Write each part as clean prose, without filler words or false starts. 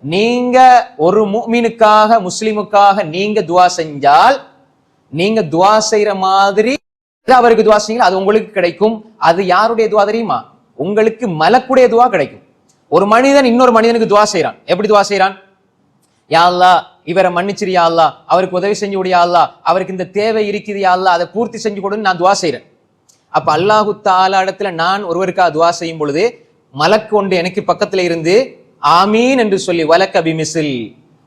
நீங்க ஒரு முஃமினுக்காக முஸ்லிமுக்காக நீங்க துவா செஞ்சால், நீங்க துவா செய்யற மாதிரி அவருக்கு துவா செய்யுங்க, அது உங்களுக்கு கிடைக்கும். அது யாருடைய துவா தெரியுமா? உங்களுக்கு மலக்குடைய துவா கிடைக்கும். ஒரு மனிதன் இன்னொரு மனிதனுக்கு துவா செய்யறான். எப்படி துவா செய்யறான்? யா அல்லாஹ், இவரை மன்னிச்சிரு யா அல்லாஹ், அவருக்கு உதவி செஞ்சு விடு யா அல்லாஹ், அவருக்கு இந்த தேவை இருக்குது யா அல்லாஹ், அதை பூர்த்தி செஞ்சு கொடுன்னு நான் துவா செய்யறேன். அப்ப அல்லாஹு தஆலா இடத்துல நான் ஒருவருக்காக துவா செய்யும் பொழுது மலக்கு ஒன்று எனக்கு பக்கத்துல இருந்து ஆமீன் என்று சொல்லி வலக்க பிமிசில்,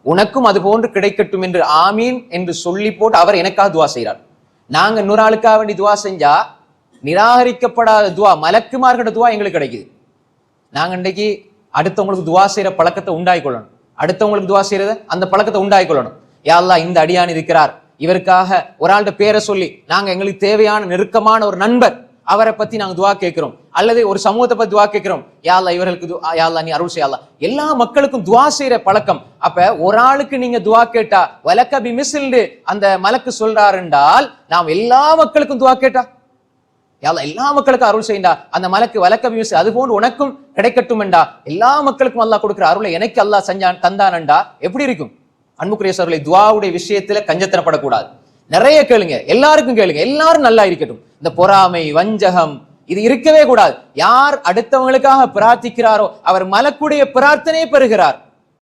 உனக்கும் அது போன்று கிடைக்கட்டும் என்று ஆமீன் என்று சொல்லி போட்டு அவர் எனக்காக துவா செய்கிறார். நாங்க இன்னொரு ஆளுக்காக வேண்டி துவா செஞ்சா நிராகரிக்கப்படாத துவா, மலக்குமார்கிட்ட துவா எங்களுக்கு கிடைக்குது. நாங்க இன்றைக்கு அடுத்தவங்களுக்கு துவா செய்யற பழக்கத்தை உண்டாயிக்கொள்ளணும். அடுத்தவங்களுக்கு துவா செய்யறத அந்த பழக்கத்தை உண்டாயிக்கொள்ளணும். யா அல்லாஹ், இந்த அடியான் இருக்கிறார், இவருக்காக ஒரு ஆள்கிட்ட பேரை சொல்லி நாங்க எங்களுக்கு தேவையான நெருக்கமான ஒரு நண்பர், அவரை பத்தி நாங்க துவா கேட்கிறோம், அல்லது ஒரு சமூகத்தை பத்தி துவா கேட்கிறோம், யா அல்லாஹ் இவர்களுக்கு யா அல்லாஹ் நீ அருள் செய்ய அல்லாஹ். எல்லா மக்களுக்கும் துவா செய்யற பழக்கம். அப்ப ஒரு ஆளுக்கு நீங்க துவா கேட்டா வலக்க பிமிசில் அந்த மலக்கு சொல்றாரு என்றால், நாம் எல்லா மக்களுக்கும் துவா கேட்டா யா அல்லாஹ் எல்லா மக்களுக்கும் அருள் செய்யண்டா, அந்த மலக்கு வலக்க பிமிசில் அது போன்று உனக்கும் கிடைக்கட்டும் என்றா, எல்லா மக்களுக்கும் அல்லாஹ் கொடுக்கிற அருளை எனக்கு அல்லாஹ் செஞ்சான் தந்தானண்டா எப்படி இருக்கும்? அன்புக்குரிய சகோதரர்களே, துஆவுடைய விஷயத்துல கஞ்சத்தனப்படக்கூடாது. நிறைய கேளுங்க, எல்லாருக்கும் கேளுங்க, எல்லாரும் நல்லா இருக்கட்டும். இந்த பொறாமை, வஞ்சகம் இது இருக்கவே கூடாது. யார் அடுத்தவங்களுக்காக பிரார்த்திக்கிறாரோ அவர் மலக்குடைய பிரார்த்தனை பெறுகிறார்.